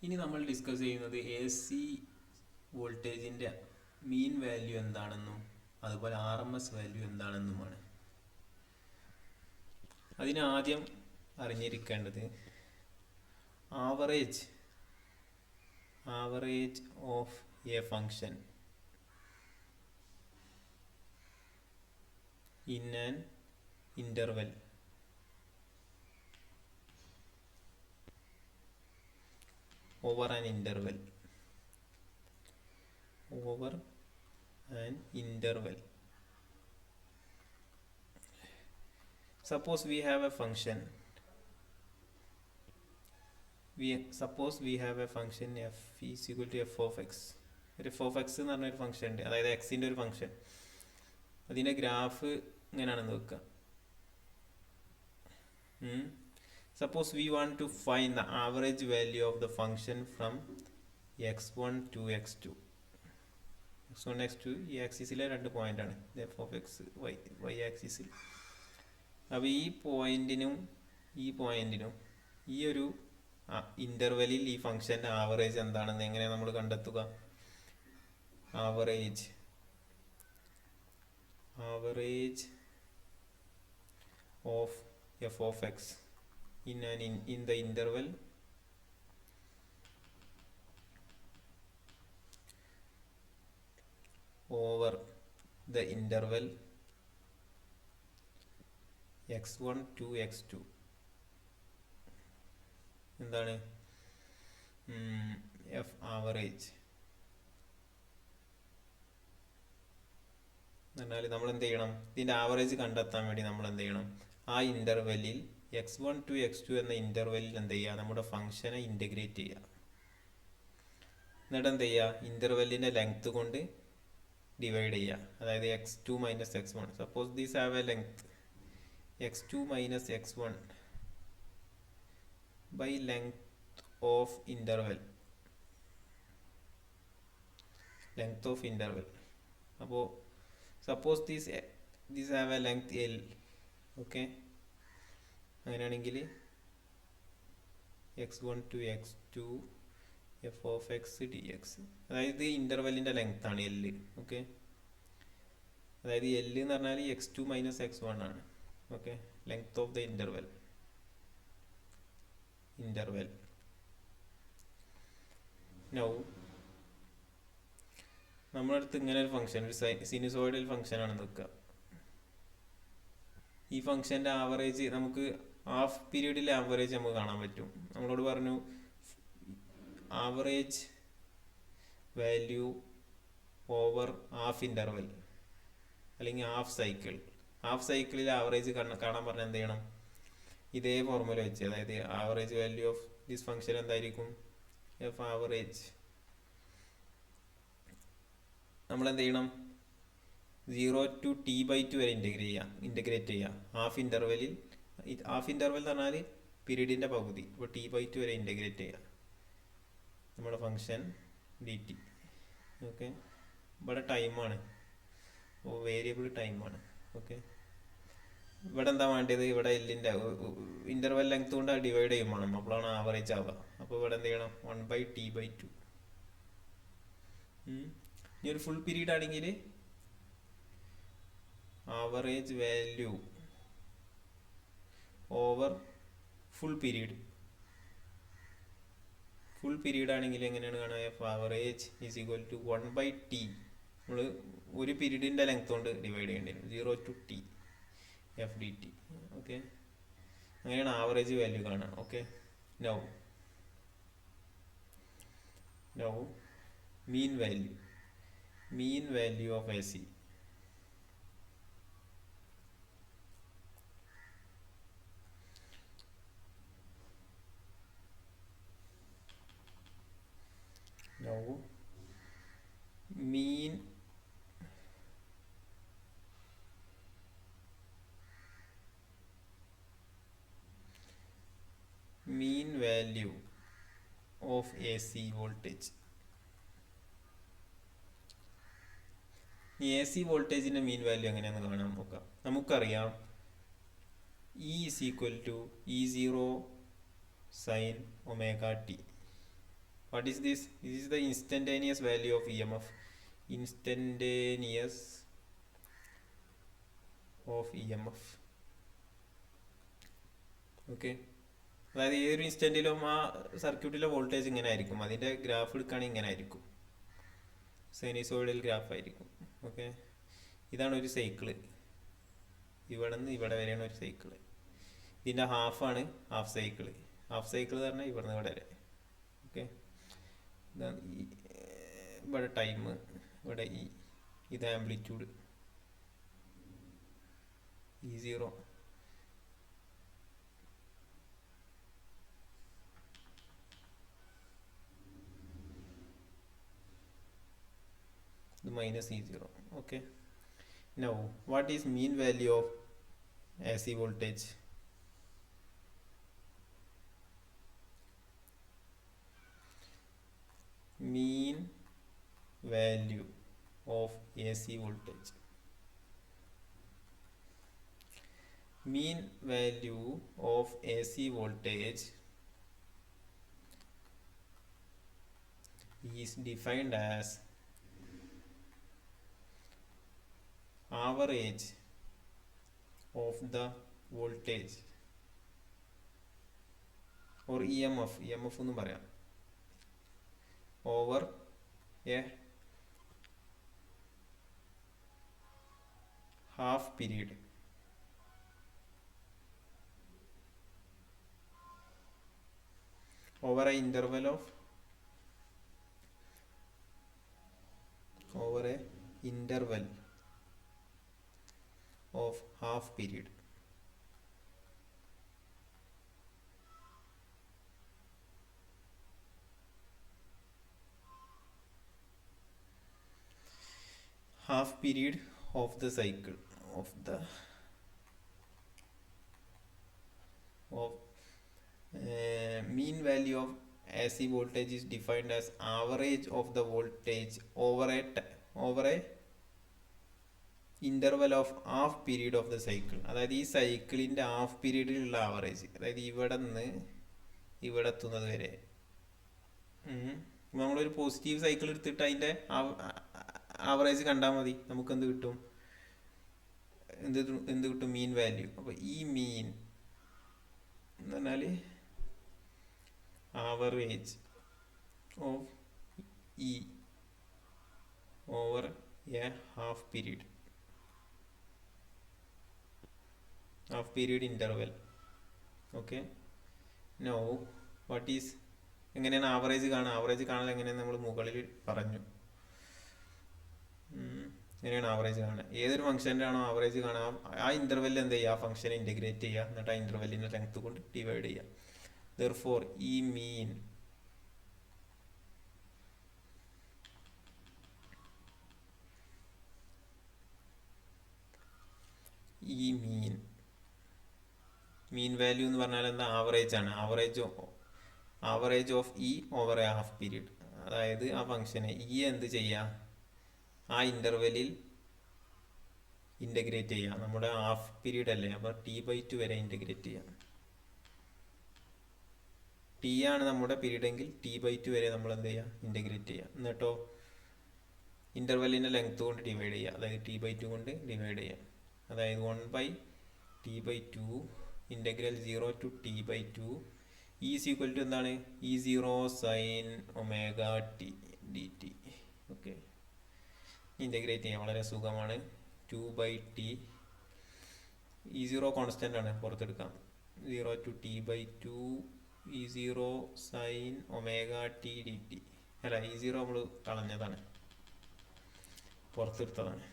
ഇനി നമ്മൾ ഡിസ്കസ് ചെയ്യുന്നത് എ സി വോൾട്ടേജിൻ്റെ മീൻ വാല്യൂ എന്താണെന്നും അതുപോലെ RMS വാല്യൂ എന്താണെന്നുമാണ്. അതിന് ആദ്യം അറിഞ്ഞിരിക്കേണ്ടത് average of A function in an interval over an interval. Suppose we have a function. Suppose we have a function f is equal to f of x. ഒരു f of x എന്ന് പറഞ്ഞൊരു function ഉണ്ട്, അതായത് എക്സിൻ്റെ ഒരു function. അതിൻ്റെ graph ഇങ്ങനെയാണെന്ന് വെക്കുക. Suppose we want to find the average value of the function from x1 to x2. x1 x2 ഈ ആക്സിസിലെ രണ്ട് പോയിന്റാണ്, f of x y ആക്സിസിൽ. അപ്പോൾ ഈ പോയിന്റിനും ഈ ഒരു ഇൻ്റർവെല്ലിൽ ഈ ഫംഗ്ഷൻ്റെ ആവറേജ് എന്താണെന്ന് എങ്ങനെയാണ് നമ്മൾ കണ്ടെത്തുക? Average of f of x in the interval over the interval x1 to x2 എന്താണ്? f average എന്നാൽ നമ്മൾ എന്ത് ചെയ്യണം? ഇതിൻ്റെ ആവറേജ് കണ്ടെത്താൻ വേണ്ടി നമ്മൾ എന്ത് ചെയ്യണം? ആ ഇൻ്റർവെല്ലിൽ x1 to x2 എന്ന ഇൻ്റർവെല്ലിൽ എന്ത് ചെയ്യുക? നമ്മുടെ ഫംഗ്ഷനെ ഇൻ്റഗ്രേറ്റ് ചെയ്യുക. എന്നിട്ട് എന്ത് ചെയ്യുക? ഇൻ്റർവെല്ലിൻ്റെ ലെങ്ത് കൊണ്ട് ഡിവൈഡ് ചെയ്യുക, അതായത് x2 minus x1. Suppose these have a length x2 minus x1 by length of interval. അപ്പോൾ suppose these have a length L. Okay, അങ്ങനെയാണെങ്കിൽ x1 to x2 f of x dx, അതായത് ഇൻ്റർവെല്ലിൻ്റെ length ആണ് L. Okay, അതായത് L എന്ന് പറഞ്ഞാൽ x2 minus x1 ആണ്. Okay, length of the interval. Now നമ്മുടെ അടുത്ത് ഇങ്ങനെ ഒരു ഫംഗ്ഷൻ, ഒരു സിനുസോയിഡൽ ഫംഗ്ഷൻ ആണ് നിൽക്കുക. ഈ ഫംഗ്ഷൻ്റെ ആവറേജ് നമുക്ക് ഹാഫ് പീരീഡിലെ ആവറേജ് നമുക്ക് കാണാൻ പറ്റും. നമ്മളോട് പറഞ്ഞു average value over half interval അല്ലെങ്കിൽ ഹാഫ് സൈക്കിളിൽ ആവറേജ് കാണാൻ പറഞ്ഞാൽ എന്ത് ചെയ്യണം? ഇതേ ഫോർമുല വെച്ച്, അതായത് average value of this function എന്തായിരിക്കും? F average. നമ്മൾ എന്ത് ചെയ്യണം? 0 to t/2 വരെ ഇൻ്റഗ്രേറ്റ് ചെയ്യുക. ഹാഫ് ഇൻ്റർവെൽ എന്ന് പറഞ്ഞാൽ പീരീഡിൻ്റെ പകുതി. അപ്പോൾ t/2 വരെ ഇൻ്റഗ്രേറ്റ് ചെയ്യുക നമ്മുടെ ഫംഗ്ഷൻ dt. ഓക്കെ, ഇവിടെ ടൈമാണ്, വേരിയബിൾ ടൈമാണ്. ഓക്കെ, ഇവിടെ എന്താ വേണ്ടത്? ഇവിടെ എല്ലിൻ്റെ ഇൻ്റർവെൽ ലെങ്ത് കൊണ്ട് ഡിവൈഡ് ചെയ്യും വേണം, അപ്പോഴാണ് ആവറേജ് ആവുക. അപ്പോൾ ഇവിടെ എന്ത് ചെയ്യണം? 1/t/2. ഇനി ഒരു ഫുൾ പീരീഡ് ആണെങ്കിൽ average value over full period ആണെങ്കിൽ എങ്ങനെയാണ് കാണുക? F average is equal to 1/t. നമ്മൾ ഒരു പീരീഡിൻ്റെ ലെങ്ത് കൊണ്ട് ഡിവൈഡ് ചെയ്യേണ്ടി വരും, 0 to t f d t. Okay, അങ്ങനെയാണ് ആവറേജ് വാല്യൂ കാണുക. Okay, now mean value of AC. mean value of AC voltage. AC വോൾട്ടേജിൻ്റെ മീൻ വാല്യൂ എങ്ങനെയാണെന്ന് കാണാൻ നോക്കാം. നമുക്കറിയാം E is equal to E0 sin omega t. What is this? This is the instantaneous value of EMF. Instantaneous of EMF. Okay, അതായത് ഏതൊരു ഇൻസ്റ്റൻറ്റിലും ആ സർക്യൂട്ടിലെ voltage ഇങ്ങനെ ആയിരിക്കും. അതിൻ്റെ ഗ്രാഫ് എടുക്കുകയാണെങ്കിൽ ഇങ്ങനെ ആയിരിക്കും, സൈനസോയിഡൽ ഗ്രാഫ് ആയിരിക്കും. ഓക്കെ, ഇതാണ് ഒരു സൈക്കിള്. ഇവിടെ നിന്ന് ഇവിടെ വരെയാണ് ഒരു സൈക്കിള്. ഇതിൻ്റെ ഹാഫാണ് ഹാഫ് സൈക്കിള്. ഹാഫ് സൈക്കിൾ എന്ന് പറഞ്ഞാൽ ഇവിടെ നിന്ന് ഇവിടെ വരെ. ഓക്കെ, ഇതാണ് ഇവിടെ ടൈം, ഇവിടെ ഇത് amplitude E0. The minus E0. Okay, now what is mean value of AC voltage? Mean value of AC voltage. Mean value of AC voltage is defined as average of the voltage or EMF എന്ന് പറയാം, over a half period. Over a interval of half period. Half period of the cycle mean value of AC voltage is defined as average of the voltage over a interval of half period of the cycle. അതായത് ഈ സൈക്കിളിൻ്റെ half പീരീഡിലുള്ള average, അതായത് ഇവിടെ നിന്ന് ഇവിടെ എത്തുന്നത് വരെ. നമ്മളൊരു പോസിറ്റീവ് സൈക്കിൾ എടുത്തിട്ട് അതിൻ്റെ ആവറേജ് കണ്ടാൽ മതി, നമുക്ക് എന്ത് കിട്ടും? എന്ത് കിട്ടും? Mean value. അപ്പോൾ ഈ മീൻ എന്ന് പറഞ്ഞാൽ average of E over a half period interval. Okay, no what is, എങ്ങനെയാണ് ആവറേജ് കാണുക? ആവറേജ് കാണാൻ എങ്ങനെയാണ് നമ്മൾ മുകളിൽ പറഞ്ഞു. എങ്ങനെയാണ് ആവറേജ് കാണുക? ഏതൊരു ഫംഗ്ഷൻ്റെ ആണോ ആവറേജ് കാണുക, ആ ഇൻ്റർവെല്ലിൽ എന്ത് ചെയ്യുക? ആ ഫംഗ്ഷനെ ഇൻറ്റഗ്രേറ്റ് ചെയ്യുക, എന്നിട്ട് ആ ഇൻ്റർവെല്ലിൻ്റെ ലെങ്ത് കൊണ്ട് ഡിവൈഡ് ചെയ്യുക. Therefore ഈ മീൻ മീൻ വാല്യൂ എന്ന് പറഞ്ഞാൽ എന്താ? ആവറേജ് ആണ്. Average of E over a half period. അതായത് ആ ഫംഗ്ഷനെ ഇ എന്ത് ചെയ്യുക? ആ ഇൻ്റർവെല്ലിൽ ഇൻ്റഗ്രേറ്റ് ചെയ്യുക. നമ്മുടെ ഹാഫ് പീരീഡ് അല്ലേ, അപ്പോൾ T/2 വരെ ഇൻ്റഗ്രേറ്റ് ചെയ്യുക. ടി ആണ് നമ്മുടെ പീരീഡ് എങ്കിൽ T/2 വരെ നമ്മൾ എന്ത് ചെയ്യുക? ഇൻ്റഗ്രേറ്റ് ചെയ്യുക. എന്നിട്ടോ ഇൻ്റർവെല്ലിൻ്റെ ലെങ്ത് കൊണ്ട് ഡിവൈഡ് ചെയ്യുക, അതായത് T/2 കൊണ്ട് ഡിവൈഡ് ചെയ്യുക. അതായത് 1/T/2 integral 0 to T/2 is equal to എന്താണ്? E0 sin omega t dt. Okay, integrate ചെയ്യാം, വളരെ സുഖമാണ്. 2/T, E0 കോൺസ്റ്റൻ്റ് ആണ്, പുറത്തെടുക്കാം. 0 to T/2 E0 sin omega t dt. അല്ല, E0 നമ്മൾ കളഞ്ഞതാണ്, പുറത്തെടുത്തതാണ്.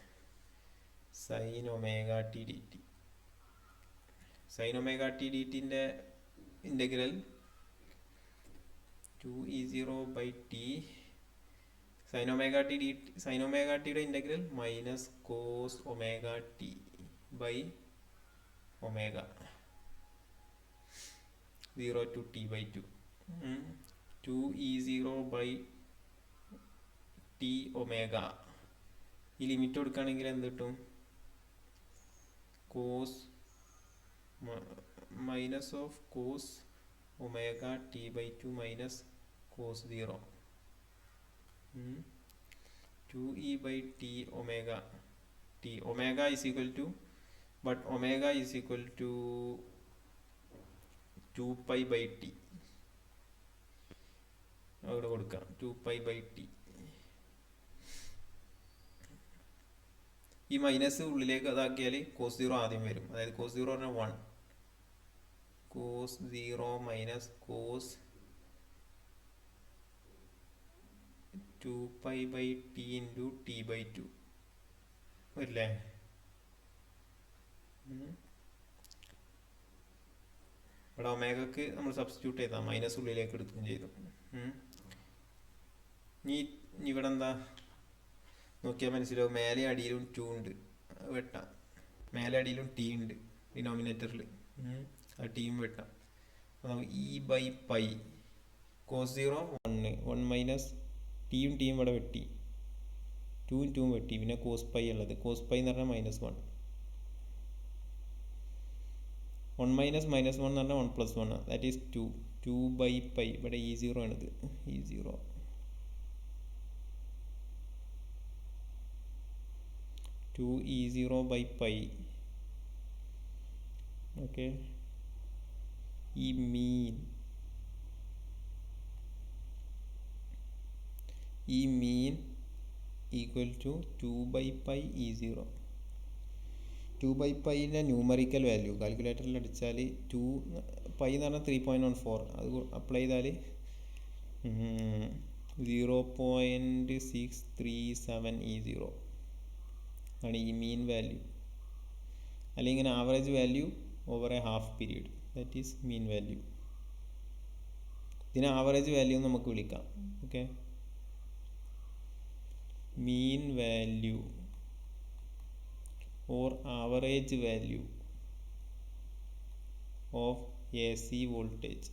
sin omega t dt. sin omega t dt ൻ്റെ integral 2E0/t sin omega t dt. sin omega t യുടെ integral minus cos omega T by omega 0 to T/2. 2E0/t ഒമേഗ. ഈ limit കൊടുക്കുകയാണെങ്കിൽ എന്ത് കിട്ടും? Cos minus of cos omega T/2 minus cos 0 2e by t omega t. Omega is equal to, but omega is equal to 2 pi by t. അവിടെ കൊടുക്കാം 2 pi by t. ഈ minus ഉള്ളിലേക്ക് അതാക്കിയാൽ cos 0 ആദ്യം വരും. അതായത് cos 0 പറഞ്ഞാൽ 1. cos 0 minus cos 2 pi by t into t by 2 വരില്ലേ? ഇവിടെ ഒമേഗക്ക് നമ്മൾ സബ്സ്റ്റിറ്റ്യൂട്ട് ചെയ്താൽ മൈനസ് ഉള്ളിലേക്ക് എടുക്കുകയും ചെയ്തു. ഇനി ഇവിടെ എന്താ നോക്കിയാൽ മനസ്സിലാവും, മേലെ അടിയിലും 2 ഉണ്ട്, വെട്ടാം. മേലെ അടിയിലും ടി ഉണ്ട് ഡിനോമിനേറ്ററിൽ, ആ ടീം വെട്ടാം. അപ്പോൾ E by pi cos 0 1 minus ടിയും ടിയും ഇവിടെ വെട്ടി, 2ഉം 2ഉം വെട്ടി, പിന്നെ കോസ് പൈ ഉള്ളത്. കോസ് പൈ എന്ന് പറഞ്ഞാൽ -1. 1 മൈനസ് -1 എന്ന് പറഞ്ഞാൽ 1 + 1, ദാറ്റ് ഈസ് 2. 2 ബൈ പൈ, ഇവിടെ E0 ആണിത്, E0. 2E0 by pi. Okay. E mean equal to 2 by pi E0. 2 by pi ന്റെ ന്യൂമറിക്കൽ വാല്യൂ കാൽക്കുലേറ്ററിൽ അടിച്ചാൽ 2 പൈ എന്ന് പറഞ്ഞാൽ 3.14, അത് അപ്ലൈ ചെയ്താൽ 0.637 E0 ആണ് ഈ മീൻ വാല്യൂ. അല്ലെങ്കിൽ ഇങ്ങനെ average value over a half period, that is mean value. ഇതിന് ആവറേജ് വാല്യൂ എന്ന് നമുക്ക് വിളിക്കാം. Okay, mean value or average value of a c voltage.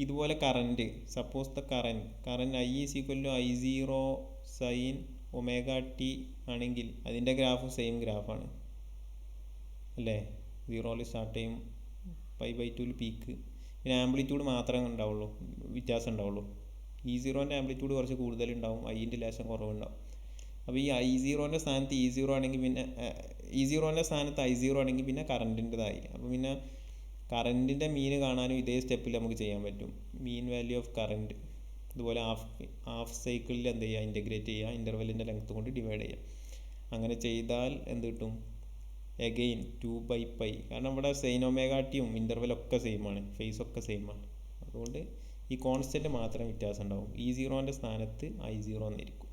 ഇതുപോലെ current, suppose the current I is equal to I0 sine omega t ആണെങ്കിൽ അതിൻ്റെ graph same ഗ്രാഫാണ് അല്ലേ? 0 start ചെയ്യും, π/2 peak. പിന്നെ ആംപ്ലിറ്റ്യൂഡ് മാത്രമേ ഉണ്ടാവുള്ളൂ, വ്യത്യാസം ഉണ്ടാവുള്ളൂ. E0ൻ്റെ ആംപ്ലിറ്റ്യൂഡ് കുറച്ച് കൂടുതലുണ്ടാവും, ഐൻ്റെ ലേശം കുറവുണ്ടാവും. അപ്പോൾ ഈ I0ൻ്റെ സ്ഥാനത്ത് E0 ആണെങ്കിൽ പിന്നെ E0ൻ്റെ സ്ഥാനത്ത് I0 ആണെങ്കിൽ പിന്നെ കറൻറ്റിൻ്റെതായി. അപ്പോൾ പിന്നെ കറൻറ്റിൻ്റെ മീന് കാണാനും ഇതേ സ്റ്റെപ്പിൽ നമുക്ക് ചെയ്യാൻ പറ്റും. മീൻ വാല്യൂ ഓഫ് കറൻറ്റ് ഇതുപോലെ ഹാഫ് സൈക്കിളിൽ എന്ത് ചെയ്യുക, ഇൻ്റഗ്രേറ്റ് ചെയ്യുക, ഇൻ്റർവെല്ലിൻ്റെ ലെങ്ത് കൊണ്ട് ഡിവൈഡ് ചെയ്യുക. അങ്ങനെ ചെയ്താൽ എന്ത് കിട്ടും? Again 2 by pi. കാരണം ഇവിടെ സൈൻ ഒമേഗ ടിയും ഇൻ്റർവെല്ലൊക്കെ സെയിമാണ്, ഫേസ് ഒക്കെ സെയിമാണ്. അതുകൊണ്ട് ഈ കോൺസ്റ്റൻറ്റ് മാത്രം വ്യത്യാസം ഉണ്ടാവും. E0ൻ്റെ സ്ഥാനത്ത് I0 എന്നിരിക്കും.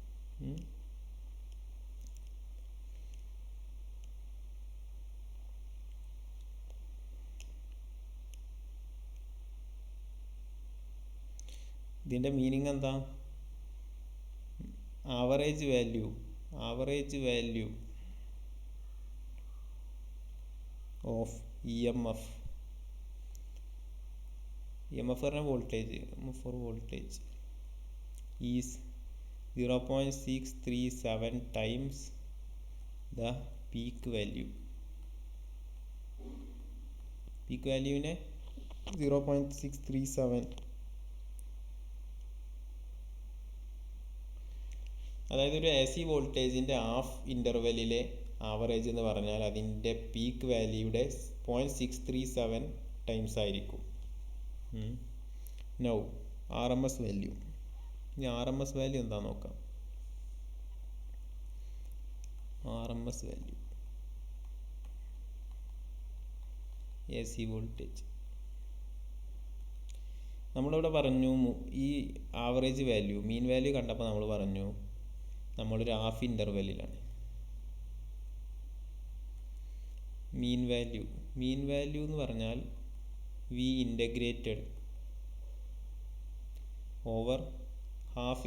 ഇതിൻ്റെ മീനിങ് എന്താ? ആവറേജ് വാല്യൂ ഓഫ് EMF പറഞ്ഞാൽ voltage, for voltage is 0.637 times the peak value. Peak വാല്യൂവിനെ 0.637, അതായത് ഒരു AC വോൾട്ടേജിൻ്റെ ഹാഫ് ഇൻ്റർവെല്ലിലെ ആവറേജ് എന്ന് പറഞ്ഞാൽ അതിൻ്റെ പീക്ക് വാല്യൂയുടെ 0.637 ടൈംസ് ആയിരിക്കും. Now RMS value. ഇനി RMS വാല്യൂ എന്താ നോക്കാം. RMS വാല്യൂ AC വോൾട്ടേജ് നമ്മളിവിടെ പറഞ്ഞു. ഈ ആവറേജ് വാല്യൂ, മീൻ വാല്യൂ കണ്ടപ്പോൾ നമ്മൾ പറഞ്ഞു നമ്മളൊരു ഹാഫ് ഇൻ്റർവെല്ലിലാണ്. മീൻ വാല്യൂ എന്ന് പറഞ്ഞാൽ v integrated over half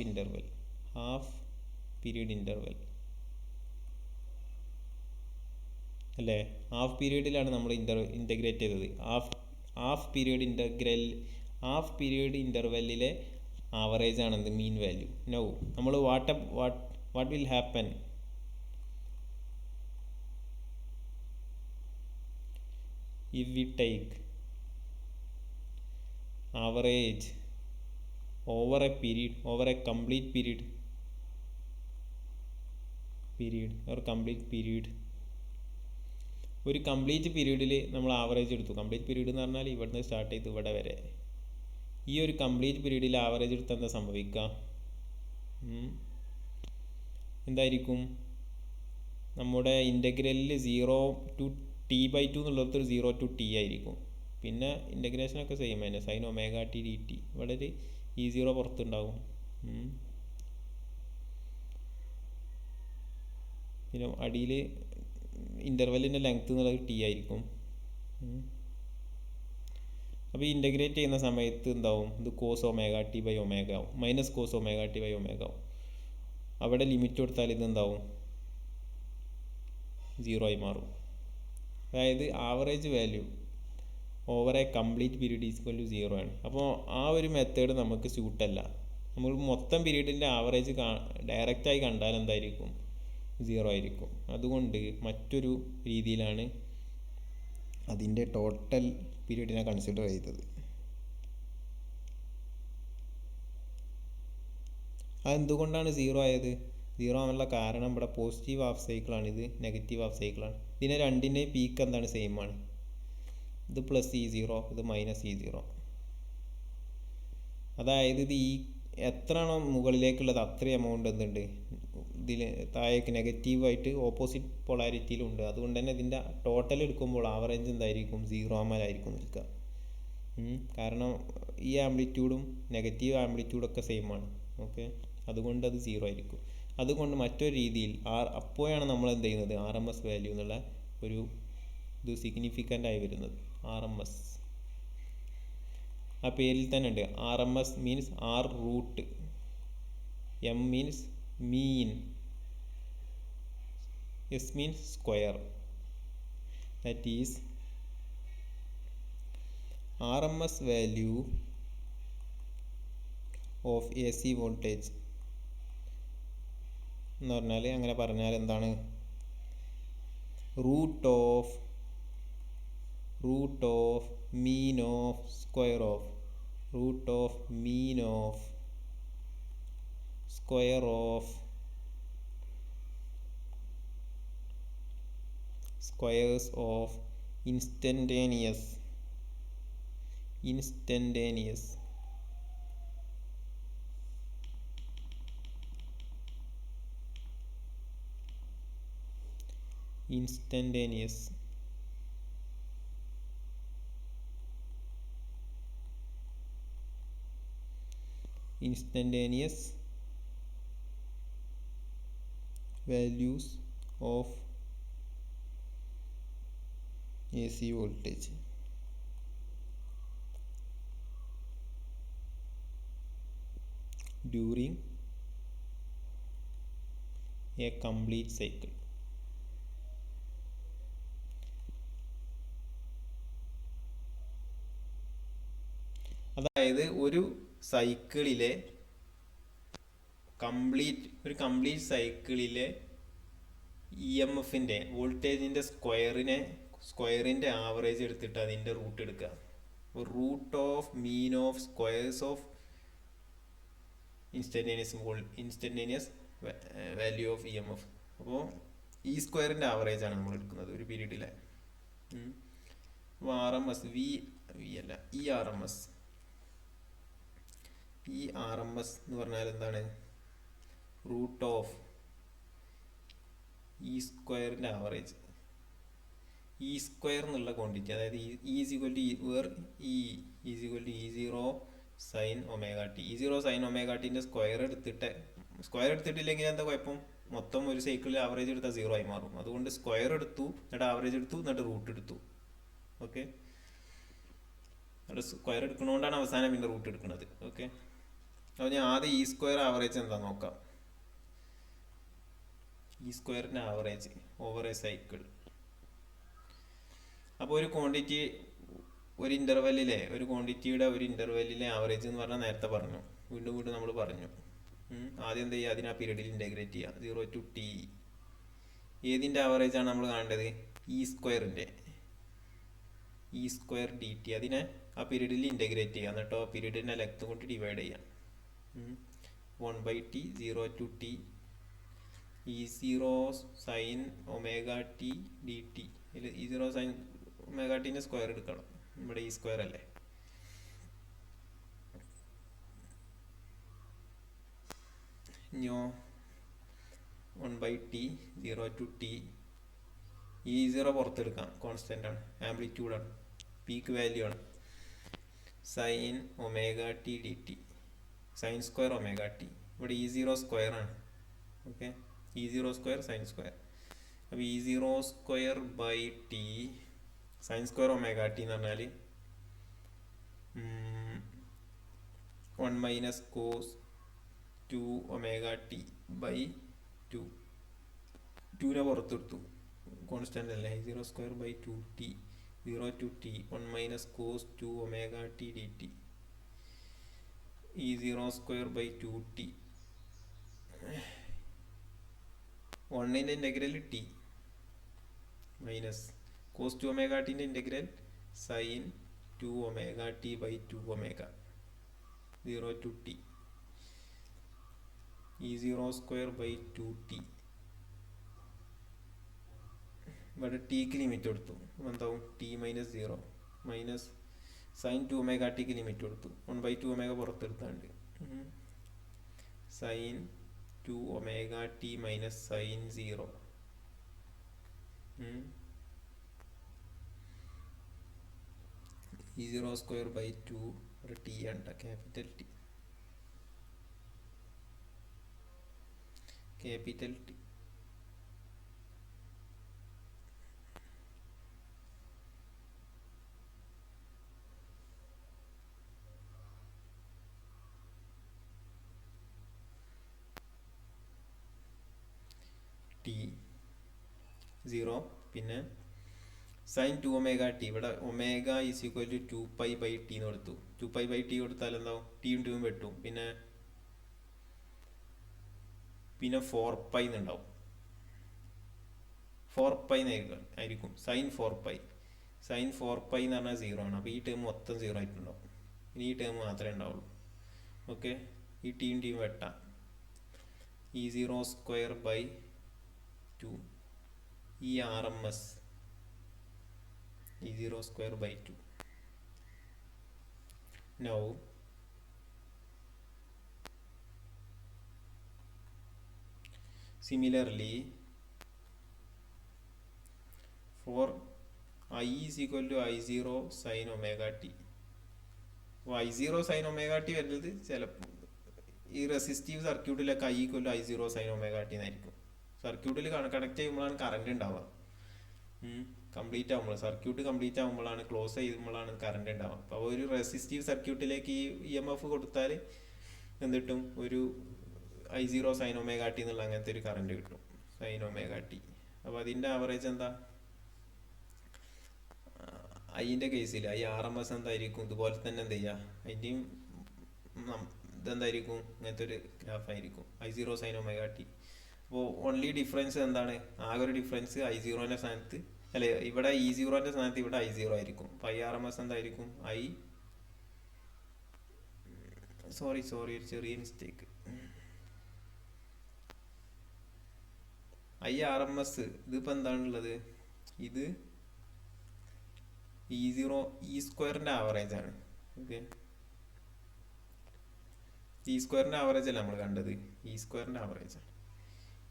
period interval അല്ലേ? ഹാഫ് പീരീഡിലാണ് നമ്മൾ ഇൻ്റഗ്രേറ്റ് ചെയ്തത്. ഹാഫ് പീരീഡ് ഇൻ്റർവെല്ലിലെ ആവറേജ് ആണെന്ത്? Mean value. നൗ നമ്മൾ what will happen? If we take average over a period, over a complete period or complete period. ഒരു complete പീരീഡിൽ നമ്മൾ ആവറേജ് എടുത്തു. കംപ്ലീറ്റ് പീരീഡ് എന്ന് പറഞ്ഞാൽ ഇവിടുന്ന് സ്റ്റാർട്ട് ചെയ്ത് ഇവിടെ വരെ. ഈ ഒരു കംപ്ലീറ്റ് പീരീഡിൽ ആവറേജ് എടുത്താൽ എന്താ സംഭവിക്കുക? എന്തായിരിക്കും? നമ്മുടെ ഇൻ്റഗ്രലിൽ 0 to t/2 എന്നുള്ളത് 0 to t ആയിരിക്കും. പിന്നെ ഇൻ്റഗ്രേഷനൊക്കെ സെയിം തന്നെ, sin omega t d T. ഇവിടെ ഒരു E0 പുറത്തുണ്ടാവും. പിന്നെ അടിയിൽ ഇൻ്റർവെല്ലിൻ്റെ ലെങ്ത്ത് എന്നുള്ളത് ടി ആയിരിക്കും. അപ്പോൾ ഈ ഇൻ്റഗ്രേറ്റ് ചെയ്യുന്ന സമയത്ത് എന്താവും? ഇത് cos omega T by omega ആവും, minus cos omega T by omega ആവും. അവിടെ ലിമിറ്റ് കൊടുത്താൽ ഇതെന്താവും? 0 ആയി മാറും. അതായത് average value over a complete period equal to 0 ആണ്. അപ്പോൾ ആ ഒരു മെത്തേഡ് നമുക്ക് സ്യൂട്ടല്ല. നമ്മൾ മൊത്തം പീരീഡിൻ്റെ ആവറേജ് ഡയറക്റ്റായി കണ്ടാൽ എന്തായിരിക്കും? 0 ആയിരിക്കും. അതുകൊണ്ട് മറ്റൊരു രീതിയിലാണ് അതിൻ്റെ ടോട്ടൽ പീരീഡിനെ കൺസിഡർ ചെയ്തത്. അതെന്തുകൊണ്ടാണ് 0 ആയത്? 0 ആവാനുള്ള കാരണം ഇവിടെ പോസിറ്റീവ് ഹാഫ് സൈക്കിളാണ്, ഇത് നെഗറ്റീവ് ഹാഫ് സൈക്കിളാണ്. ഇതിനെ രണ്ടിൻ്റെയും പീക്ക് എന്താണ്? സെയിം ആണ്. ഇത് പ്ലസ് E0, ഇത് മൈനസ് E0. അതായത് ഇത് എത്രയാണോ മുകളിലേക്കുള്ളത് അത്രയും എമൗണ്ട് എന്തുണ്ട് ഇതിൽ താഴേക്ക് നെഗറ്റീവായിട്ട് ഓപ്പോസിറ്റ് പൊളാരിറ്റിയിലുണ്ട്. അതുകൊണ്ട് തന്നെ ഇതിൻ്റെ ടോട്ടൽ എടുക്കുമ്പോൾ ആവറേജ് എന്തായിരിക്കും? 0 ആമലായിരിക്കും നിൽക്കുക. കാരണം ഈ ആംപ്ലിറ്റ്യൂഡും നെഗറ്റീവ് ആംപ്ലിറ്റ്യൂഡൊക്കെ സെയിം ആണ്. ഓക്കെ, അതുകൊണ്ട് അത് 0 ആയിരിക്കും. അതുകൊണ്ട് മറ്റൊരു രീതിയിൽ അപ്പോഴാണ് നമ്മൾ എന്ത് ചെയ്യുന്നത്? RMS വാല്യൂ എന്നുള്ള ഒരു ഇത് സിഗ്നിഫിക്കൻ്റ് ആയി വരുന്നത്. RMS ആ പേരിൽ തന്നെ ഉണ്ട്. RMS means R root, M means mean, S means square. That is RMS value of AC voltage എന്ന് പറഞ്ഞാൽ, അങ്ങനെ പറഞ്ഞാൽ എന്താണ്? Root of mean of square of root of mean of square of squares of instantaneous values of AC voltage. During a complete cycle. അതായത് ഒരു സൈക്കിളിലെ complete സൈക്കിളിലെ EMFൻ്റെ വോൾട്ടേജിൻ്റെ സ്ക്വയറിൻ്റെ ആവറേജ് എടുത്തിട്ട് അതിൻ്റെ റൂട്ട് എടുക്കുക. Root of mean of squares of instantaneous value of EMF. അപ്പോൾ ഈ സ്ക്വയറിൻ്റെ ആവറേജാണ് നമ്മൾ എടുക്കുന്നത് ഒരു പീരീഡിലെ. അപ്പോൾ RMS വി അല്ല, RMS എന്ന് പറഞ്ഞാൽ എന്താണ്? റൂട്ട് ഓഫ് ഈ സ്ക്വയറിൻ്റെ ആവറേജ്. ഈ സ്ക്വയർ എന്നുള്ള ക്വാണ്ടിറ്റി, അതായത് E0 sine omega t. E0 sine omega ടിൻ്റെ സ്ക്വയർ എടുത്തിട്ടില്ലെങ്കിൽ എന്താ കുഴപ്പം? മൊത്തം ഒരു സൈക്കിളിൽ ആവറേജ് എടുത്താൽ 0 ആയി മാറും. അതുകൊണ്ട് സ്ക്വയർ എടുത്തു, എന്നിട്ട് ആവറേജ് എടുത്തു, എന്നിട്ട് റൂട്ട് എടുത്തു. ഓക്കെ, സ്ക്വയർ എടുക്കുന്നതുകൊണ്ടാണ് അവസാനം പിന്നെ റൂട്ട് എടുക്കുന്നത്. ഓക്കെ, അപ്പോൾ ഞാൻ ആദ്യം ഈ സ്ക്വയർ ആവറേജ് എന്താ നോക്കാം. ഈ സ്ക്വയറിൻ്റെ ആവറേജ് ഓവർ എ സൈക്കിൾ. അപ്പോൾ ഒരു ക്വാണ്ടിറ്റി ഒരു ഇൻ്റർവെല്ലിലെ ആവറേജ് എന്ന് പറഞ്ഞാൽ നേരത്തെ പറഞ്ഞു, വീണ്ടും നമ്മൾ പറഞ്ഞു. ആദ്യം എന്ത് ചെയ്യുക? അതിന് ആ പീരീഡിൽ ഇൻ്റഗ്രേറ്റ് ചെയ്യുക. 0 to t. ഏതിൻ്റെ ആവറേജാണ് നമ്മൾ കാണേണ്ടത്? ഈ സ്ക്വയറിൻ്റെ ഇ സ്ക്വയർ ഡി ടി. അതിനെ ആ പീരീഡിൽ ഇൻ്റഗ്രേറ്റ് ചെയ്യാം, എന്നിട്ടോ ആ പീരീഡിനെ ലെങ്ത് കൊണ്ട് ഡിവൈഡ് ചെയ്യാം. 1/t 0 to t E0 sine omega t d T. ഇതിൽ E0 സൈൻ ഒമേഗ ടീൻ്റെ സ്ക്വയർ എടുക്കണം, ഇവിടെ ഈ സ്ക്വയർ അല്ലേ. ഇനിയോ 1/t 0 to t. E0 പുറത്തെടുക്കാം, കോൺസ്റ്റൻ്റ് ആണ്, ആംപ്ലിറ്റ്യൂഡാണ്, പീക്ക് വാല്യൂ ആണ്. Sine omega t d t, sine square omega t. ഇവിടെ E0 സ്ക്വയർ ആണ്. Okay, E0 square sine square. അപ്പോൾ E0 square by t sine square omega t എന്ന് പറഞ്ഞാൽ 1 minus cos 2 omega T by 2. 2നെ പുറത്തെടുത്തു, constant അല്ലേ. E0 square by 2t 0 to t 1 minus cos 2 omega t d t. E0 square by 2t. 1ൻ്റെ integral T minus cos 2 omega ടിൻ്റെ integral sine 2 omega T by 2 omega 0 to t. E0 square by 2t. ഇവിടെ ടിക്ക് limit കൊടുത്തു, എന്താവും t minus 0 minus sine 2 omega ടിക്ക് limit കൊടുത്തു, 1/2 omega പുറത്തെടുത്താണ്ട് sine 2 omega t minus sine 0. E0 square by 2 ഒരു t ആണ്, capital t, capital t. T 0 പിന്നെ സൈൻ 2 ഒമേഗ ടി. ഇവിടെ omega is equal to 2π by T എന്ന് കൊടുത്തു. 2π ബൈ ടി കൊടുത്താൽ എന്താവും, ടിയും ടിയും വെട്ടും, പിന്നെ 4π എന്നുണ്ടാവും. 4π ആയിരിക്കും സൈൻ 4π. സൈൻ 4π എന്ന് പറഞ്ഞാൽ 0 ആണ്. അപ്പോൾ ഈ ടേം മൊത്തം 0 ആയിട്ടുണ്ടാവും, ഇനി ഈ ടേം മാത്രമേ ഉണ്ടാവുള്ളൂ. ഓക്കെ, ഈ ടിയും ടിയും വെട്ടാം. E0 സ്ക്വയർ ബൈ 2 ഈ RMS E0 square by 2. Now similarly for I is equal to I0 sin omega t. I0 sin omega t വരുന്നത് ചിലപ്പോൾ ഈ റെസിസ്റ്റീവ് സർക്യൂട്ടിലൊക്കെ I equal to I0 sin omega t എന്നായിരിക്കും. സർക്യൂട്ടിൽ കണക്ട് ചെയ്യുമ്പോഴാണ് current ഉണ്ടാവുക. Complete ആകുമ്പോൾ സർക്യൂട്ട് കംപ്ലീറ്റ് ആകുമ്പോഴാണ്, ക്ലോസ് ചെയ്യുമ്പോഴാണ് കറണ്ട് ഉണ്ടാവുക. അപ്പോൾ ഒരു റെസിസ്റ്റീവ് സർക്യൂട്ടിലേക്ക് ഈ EMF കൊടുത്താൽ എന്നിട്ടും ഒരു I0 സൈൻ ഒമേഗ ടി എന്നുള്ള അങ്ങനത്തെ ഒരു കറണ്ട് കിട്ടും, സൈൻ ഒമേഗ ടി. അപ്പോൾ അതിൻ്റെ ആവറേജ് എന്താ, അതിൻ്റെ കേസിൽ RMS എന്തായിരിക്കും, ഇതുപോലെ തന്നെ എന്ത് ചെയ്യുക, അതിൻ്റെയും ഇതെന്തായിരിക്കും, ഇങ്ങനത്തെ ഒരു ഗ്രാഫായിരിക്കും I0 സൈൻ ഒമേഗ ടി. അപ്പോൾ ഓൺലി ഡിഫറൻസ് എന്താണ്, ആകെ ഒരു ഡിഫറൻസ് I0ൻ്റെ സ്ഥാനത്ത്, അല്ലെ ഇവിടെ E0ൻ്റെ സ്ഥാനത്ത് ഇവിടെ I0 ആയിരിക്കും. അപ്പോൾ RMS എന്തായിരിക്കും, സോറി ഒരു ചെറിയ മിസ്റ്റേക്ക്, RMS ഇതിപ്പോൾ എന്താണുള്ളത്, ഇത് E0 E സ്ക്വയറിൻ്റെ ആവറേജ് ആണ്. ഓക്കെ, E സ്ക്വയറിൻ്റെ ആവറേജ് അല്ല നമ്മൾ കണ്ടത്, E സ്ക്വയറിൻ്റെ ആവറേജ് ആണ്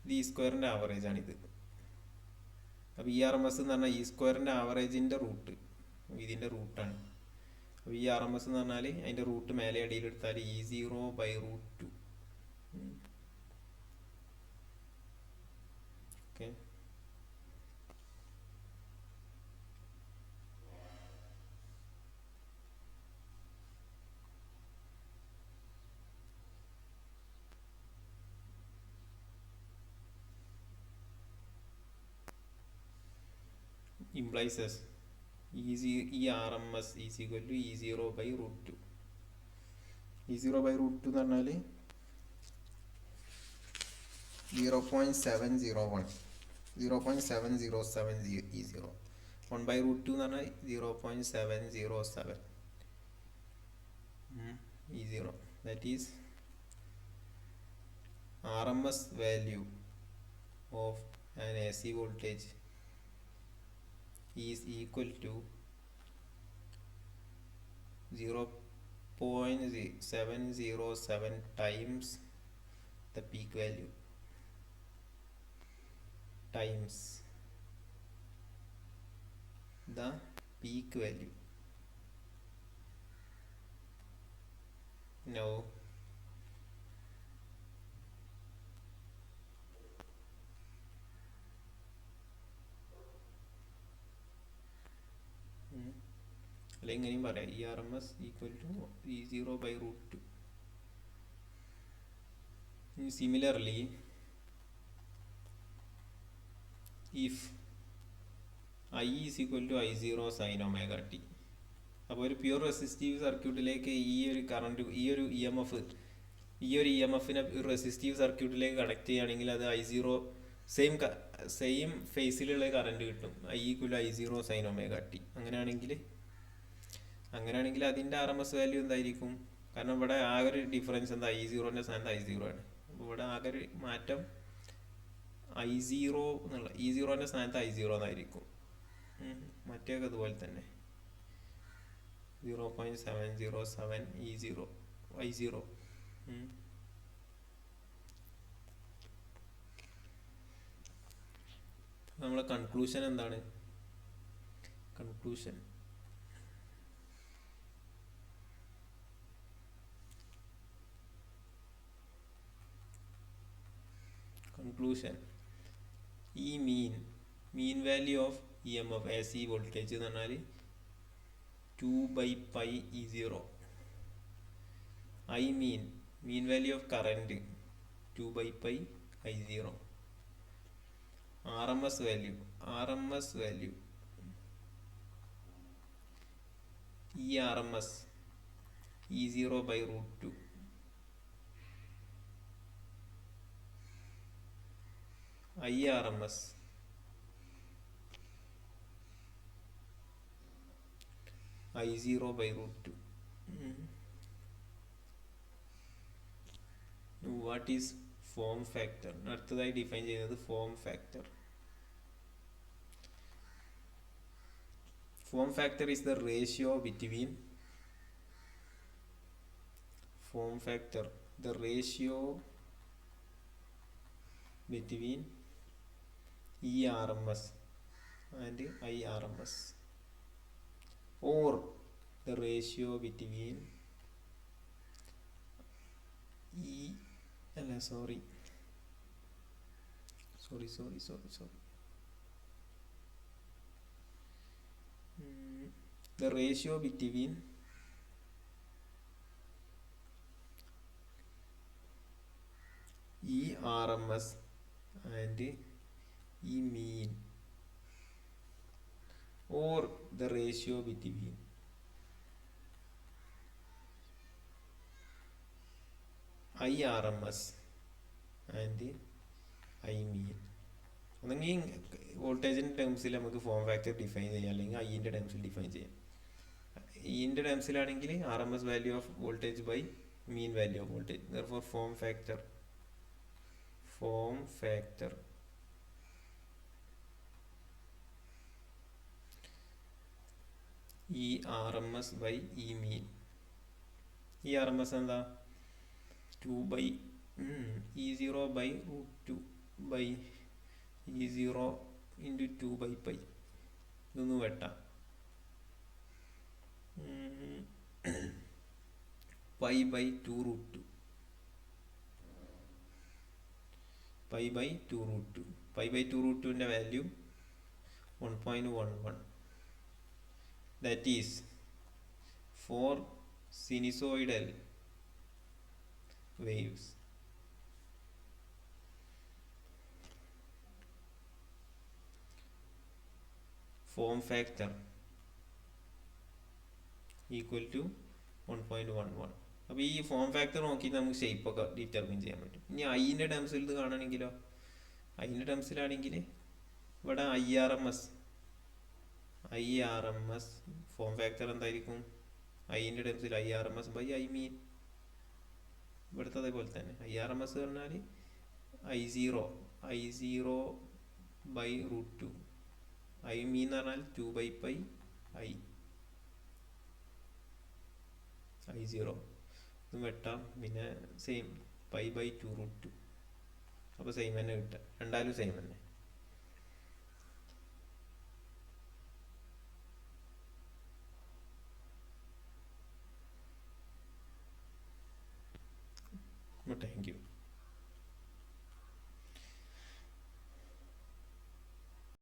ഇത്, E സ്ക്വയറിൻ്റെ ആവറേജ് ആണ് ഇത്. അപ്പോൾ RMS എന്ന് പറഞ്ഞാൽ E സ്ക്വയറിൻ്റെ ആവറേജിൻ്റെ റൂട്ട്, ഇതിൻ്റെ റൂട്ടാണ്. അപ്പോൾ RMS എന്ന് പറഞ്ഞാൽ അതിൻ്റെ റൂട്ട് മേലെ അടിയിലെടുത്താൽ E0 by √2. Okay, implies as RMS is equal to E0 by √2. E0 by √2 എന്ന് പറഞ്ഞാൽ 0.707 E0. 1/√2 എന്ന് പറഞ്ഞാൽ 0.707 E0. That is RMS value of an AC voltage is equal to 0.707 times the peak value times the peak value. Now അല്ലെങ്കിൽ ഇങ്ങനെയും പറയാം ERMS equal to E0/√2. Similarly, if I is equal to I0 sin omega t, അപ്പോൾ ഒരു pure resistive സർക്യൂട്ടിലേക്ക് ഈ ഒരു EMFനെ resistive സർക്യൂട്ടിലേക്ക് connect ചെയ്യുകയാണെങ്കിൽ അത് I0 സെയിം ഫേസിലുള്ള കറണ്ട് കിട്ടും. I equal I0 sin omega t. അങ്ങനെയാണെങ്കിൽ അതിൻ്റെ RMS വാല്യൂ എന്തായിരിക്കും? കാരണം ഇവിടെ ആകെ ഒരു ഡിഫറൻസ് എന്താ, I0ൻ്റെ സ്ഥാനത്ത് I0 ആണ്. അപ്പോൾ ഇവിടെ ആകെ ഒരു മാറ്റം I0 എന്നുള്ള E0ൻ്റെ സ്ഥാനത്ത് I0 എന്നായിരിക്കും. മറ്റേതൊക്കെ അതുപോലെ തന്നെ 0.707 E0 I0. നമ്മളെ കൺക്ലൂഷൻ എന്താണ്? കൺക്ലൂഷൻ ഈ mean value of EMF AC voltage എന്ന് പറഞ്ഞാൽ 2/π E0. Mean value of current 2/π I0. RMS value ERMS E0/√2. IRMS I0/√2. What is form factor? അടുത്തതായി ഡിഫൈൻ ചെയ്യുന്നത് form factor. Form factor is the ratio between ERMS and IRMS, or the ratio between the ratio between ERMS and mean, or the ratio between IRMS and mean. ഒന്നെങ്കിൽ വോൾട്ടേജിൻ്റെ ടേംസിൽ നമുക്ക് form factor define ചെയ്യാം, അല്ലെങ്കിൽ ഐൻ്റെ ടേംസിൽ define ചെയ്യാം. ഈൻ്റെ ടേംസിലാണെങ്കിൽ RMS value of voltage by mean value of voltage. therefore form factor ERMS by mean. ERMS എന്താ? E0/√2 by E0 into 2/π. ഇതൊന്ന് വെട്ടാം. π/2√2. π/2√2ൻ്റെ value 1.11. that is for sinusoidal waves. Form factor equal to 1.11. അപ്പോൾ ഈ form factor നോക്കി നമുക്ക് shape ഒക്കെ determine ചെയ്യാൻ പറ്റും. ഇനി ഐൻ്റെ ടേംസിൽ ഇത് കാണണമെങ്കിലോ, ഐൻ്റെ ടേംസിലാണെങ്കിൽ ഇവിടെ IRMS IRMS ഫോം ഫാക്ടർ എന്തായിരിക്കും? ഐൻ്റെ ടേംസിൽ IRMS ബൈ ഐ മീൻ. ഇവിടുത്തെ അതേപോലെ തന്നെ IRMS പറഞ്ഞാൽ I0 ബൈ √2. ഐ മീൻ എന്ന് പറഞ്ഞാൽ 2/π I0. ഇതും വെട്ടാം. പിന്നെ സെയിം π/2√2. അപ്പോൾ സെയിം തന്നെ കിട്ടുക. രണ്ടായാലും സെയിം തന്നെ. Thank you.